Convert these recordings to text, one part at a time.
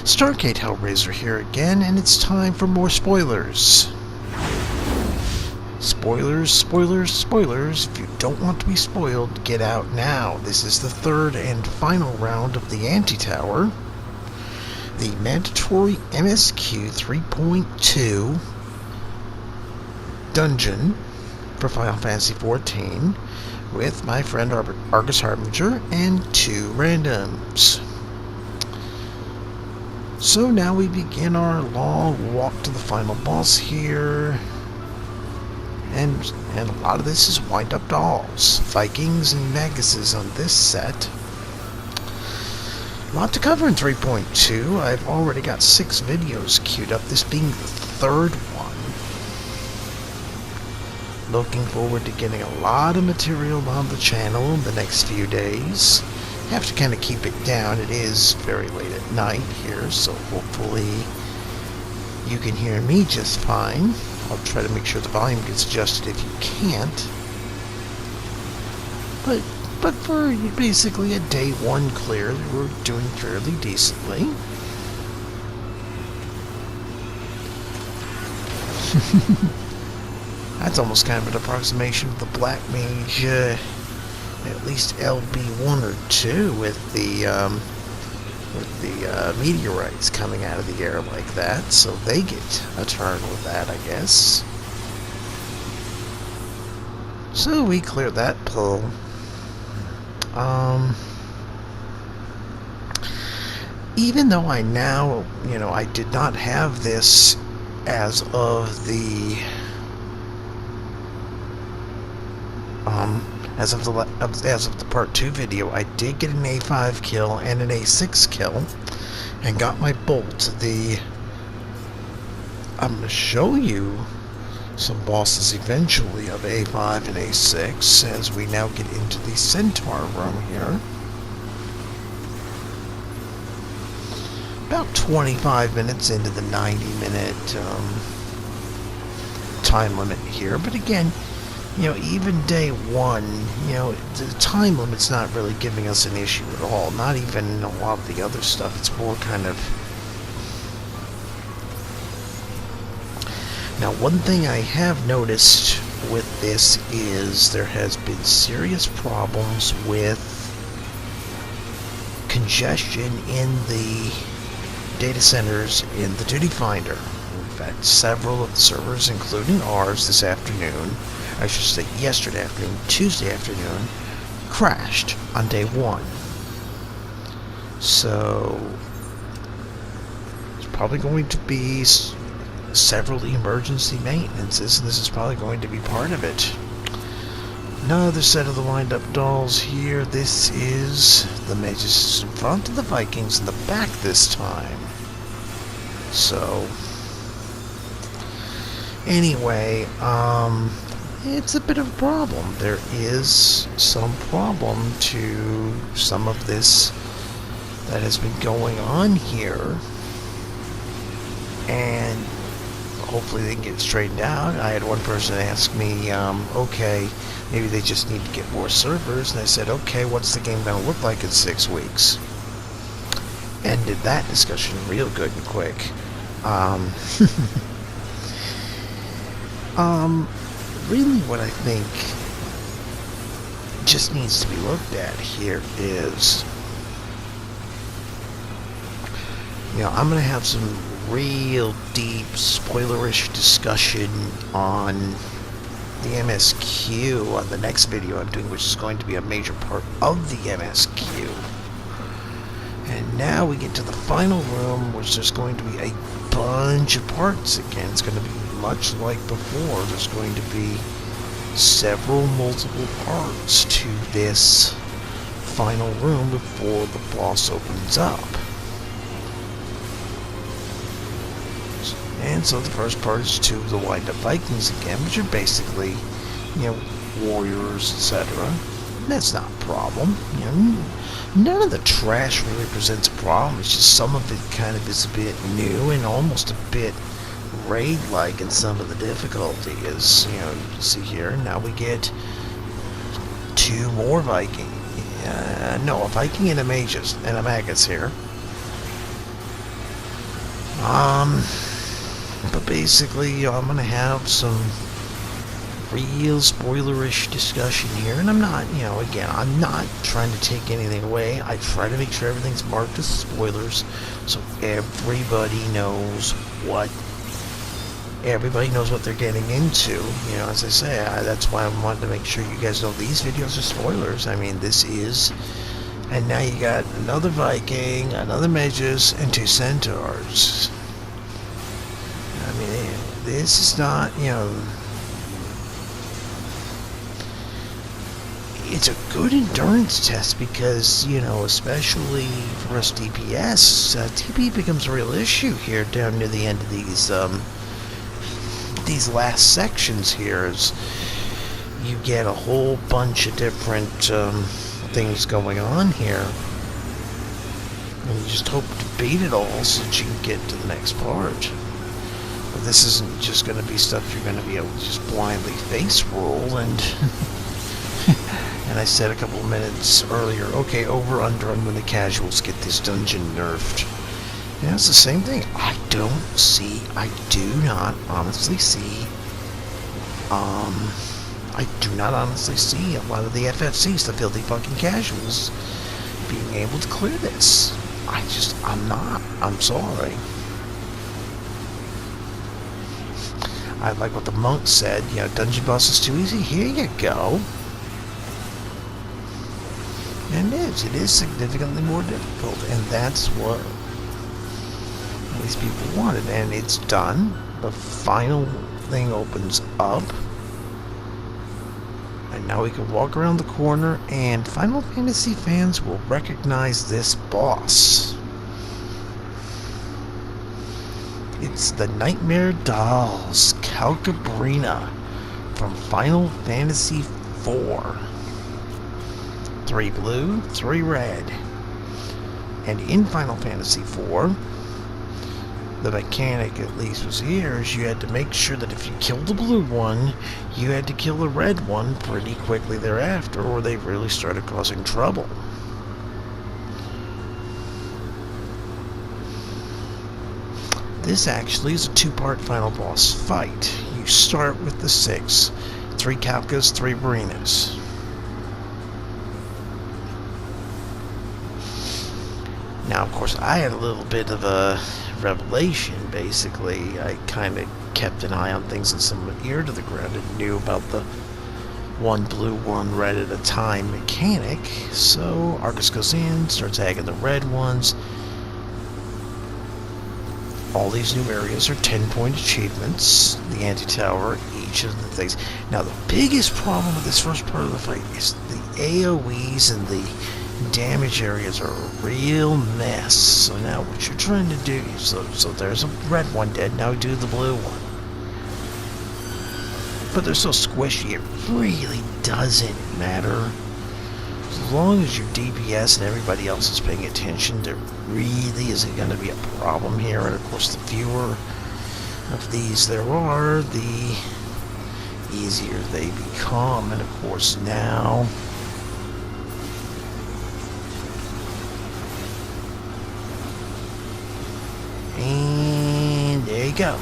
Stargate Hellraiser here again, and it's time for more spoilers. Spoilers, spoilers, spoilers. If you don't want to be spoiled, get out now. This is the third and final round of the Anti-Tower. The mandatory MSQ 3.2 dungeon for Final Fantasy XIV with my friend Argus Harbinger and 2 randoms. So now we begin our long walk to the final boss here, and a lot of this is wind-up dolls, Vikings and Maguses on this set. A lot to cover in 3.2. I've already got 6 videos queued up, this being the third one. Looking forward to getting a lot of material on the channel in the next few days. Have to kind of keep it down. It is very late at night here, so hopefully you can hear me just fine. I'll try to make sure the volume gets adjusted if you can't. But for basically a day 1 clear, we're doing fairly decently. That's almost kind of an approximation of the Black Mage, at least LB1 or 2 with the meteorites coming out of the air like that, so they get a turn with that, I guess. So we cleared that pull. Even though I now, I did not have this as of the as of the part 2 video, I did get an A5 kill and an A6 kill, and got my bolt. I'm going to show you some bosses eventually of A5 and A6 as we now get into the Centaur room here. About 25 minutes into the 90-minute time limit here, but again, even day 1, the time limit's not really giving us an issue at all. Not even a lot of the other stuff. It's more kind of... Now, one thing I have noticed with this is there has been serious problems with congestion in the data centers in the Duty Finder. In fact, several of the servers, including ours this afternoon, I should say yesterday afternoon, Tuesday afternoon, crashed on day 1. So, there's probably going to be several emergency maintenances, and this is probably going to be part of it. Another set of the wind-up dolls here. This is the Magus in front of the Vikings in the back this time. So, anyway, it's a bit of a problem. There is some problem to some of this that has been going on here, and hopefully they can get it straightened out. I had one person ask me, okay, maybe they just need to get more servers, and I said, okay, what's the game going to look like in 6 weeks? Ended that discussion real good and quick. Really what I think just needs to be looked at here is, I'm going to have some real deep spoilerish discussion on the MSQ on the next video I'm doing, which is going to be a major part of the MSQ. And now we get to the final room, which there's going to be a bunch of parts again. It's going to be much like before. There's going to be multiple parts to this final room before the boss opens up. And so the first part is 2 of the wind-up Vikings again, which are basically, warriors, etc. That's not a problem. None of the trash really presents a problem. It's just some of it kind of is a bit new and almost a bit raid-like in some of the difficulty. As you can see here, now we get 2 more Viking. No, a Viking and a Magus and a Magus here. But basically, I'm going to have some real spoilerish discussion here, and I'm not, again, I'm not trying to take anything away. I try to make sure everything's marked as spoilers, so everybody knows what they're getting into. As I say, that's why I wanted to make sure you guys know these videos are spoilers. I mean, this is, and now you got another Viking, another Magus, and 2 Centaurs. I mean, this is not, it's a good endurance test because, especially for us DPS, TP becomes a real issue here down near the end of these last sections here, as you get a whole bunch of different things going on here, and you just hope to beat it all so that you can get to the next part. But this isn't just going to be stuff you're going to be able to just blindly face roll and and I said a couple of minutes earlier, okay, over under on when the casuals get this dungeon nerfed. Yeah, it's the same thing. I do not honestly see a lot of the FFCs, the filthy fucking casuals, being able to clear this. I'm sorry. I like what the monk said, dungeon boss is too easy. Here you go. And it is significantly more difficult, and that's what these people wanted, and it's done. The final thing opens up, and now we can walk around the corner, and Final Fantasy fans will recognize this boss. It's the Nightmare Dolls, Calcabrina, from Final Fantasy IV. 3 blue, 3 red. And in Final Fantasy IV, the mechanic at least was here, is you had to make sure that if you killed the blue one, you had to kill the red one pretty quickly thereafter, or they really started causing trouble. This actually is a 2-part final boss fight. You start with the 6, 3 Calcas, 3 Barinas. Now, of course, I had a little bit of a revelation, basically. I kind of kept an eye on things and some ear to the ground and knew about the 1 blue, 1 red at a time mechanic. So, Arcus goes in, starts agging the red ones. All these new areas are 10-point achievements. The anti-tower, each of the things. Now, the biggest problem with this first part of the fight is the AoEs and the damage areas are a real mess. So now what you're trying to do, so there's a red one dead, now do the blue one. But they're so squishy, it really doesn't matter. As long as your DPS and everybody else is paying attention, there really isn't going to be a problem here. And of course, the fewer of these there are, the easier they become. And of course now, and there you go.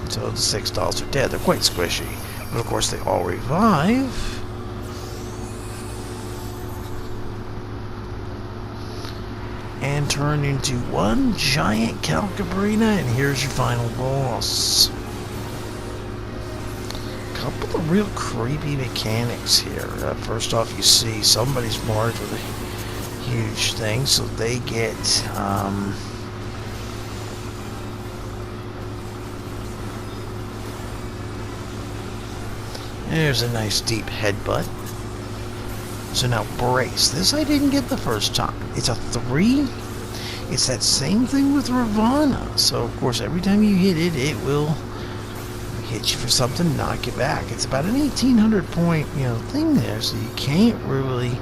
So the 6 dolls are dead. They're quite squishy. But of course they all revive. And turn into one giant Calcabrina, and here's your final boss. Couple of real creepy mechanics here. First off, you see somebody's marked with a huge thing, so they get there's a nice deep headbutt. So now brace. This I didn't get the first time. It's a 3. It's that same thing with Ravana. So of course every time you hit it, it will hit you for something, knock you back. It's about an 1800 point, thing there, so you can't really.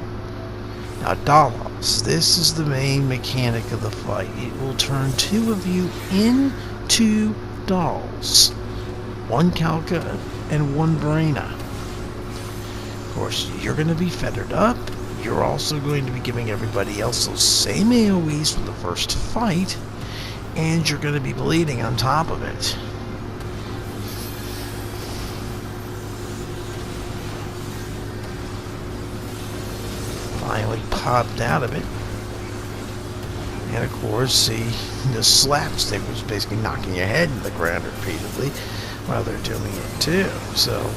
Now dolls. This is the main mechanic of the fight. It will turn 2 of you into dolls. 1 Calca and 1 Brina. Of course, you're going to be feathered up. You're also going to be giving everybody else those same AoEs from the first fight. and you're going to be bleeding on top of it. Finally popped out of it. And of course, the slapstick was basically knocking your head in the ground repeatedly while they're doing it too. So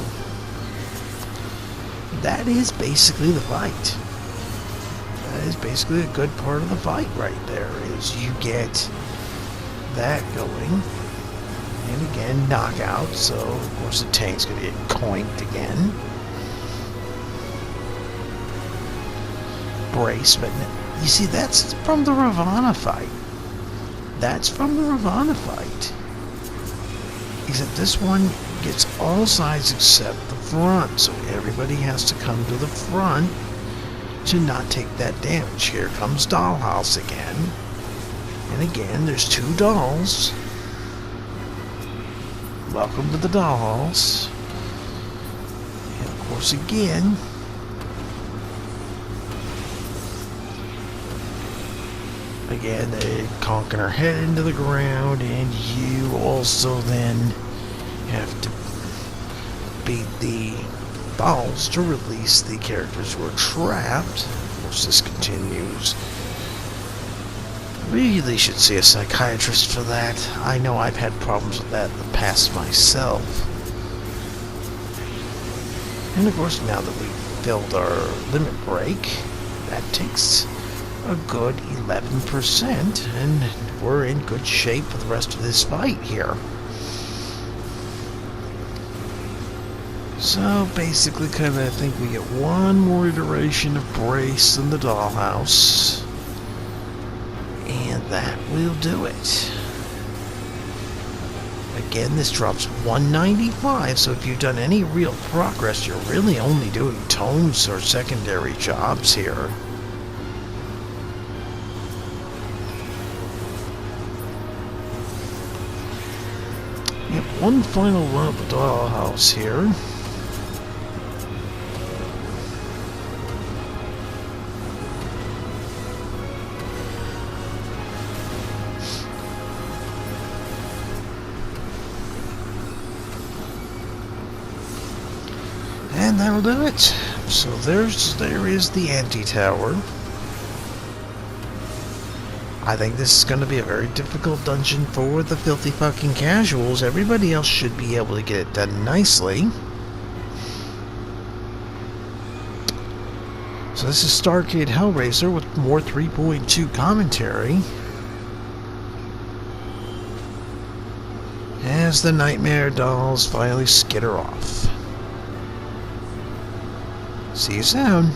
that is basically the fight. That is basically a good part of the fight right there, is you get that going. And again, knockout, so of course the tank's going to get coinked again. Brace, but you see, that's from the Ravana fight. That's from the Ravana fight. Except this one gets all sides except the front, so everybody has to come to the front to not take that damage. Here comes Dollhouse again. And again, there's two dolls. Welcome to the Dollhouse. And of course, again, they conking her head into the ground, and you also then have to beat the dolls to release the characters who are trapped. Of course, this continues. Really should see a psychiatrist for that. I know I've had problems with that in the past myself. And of course, now that we've filled our limit break, that takes a good 11%, and we're in good shape for the rest of this fight here. So basically, kind of, I think we get one more iteration of Brace in the Dollhouse, and that will do it. Again, this drops 195, so if you've done any real progress, you're really only doing tomes or secondary jobs here. Yep, one final run of the Dollhouse here. And that'll do it. So there is the anti-tower. I think this is going to be a very difficult dungeon for the filthy fucking casuals. Everybody else should be able to get it done nicely. So this is Starcade Hellraiser with more 3.2 commentary. As the Nightmare Dolls finally skitter off. See you soon.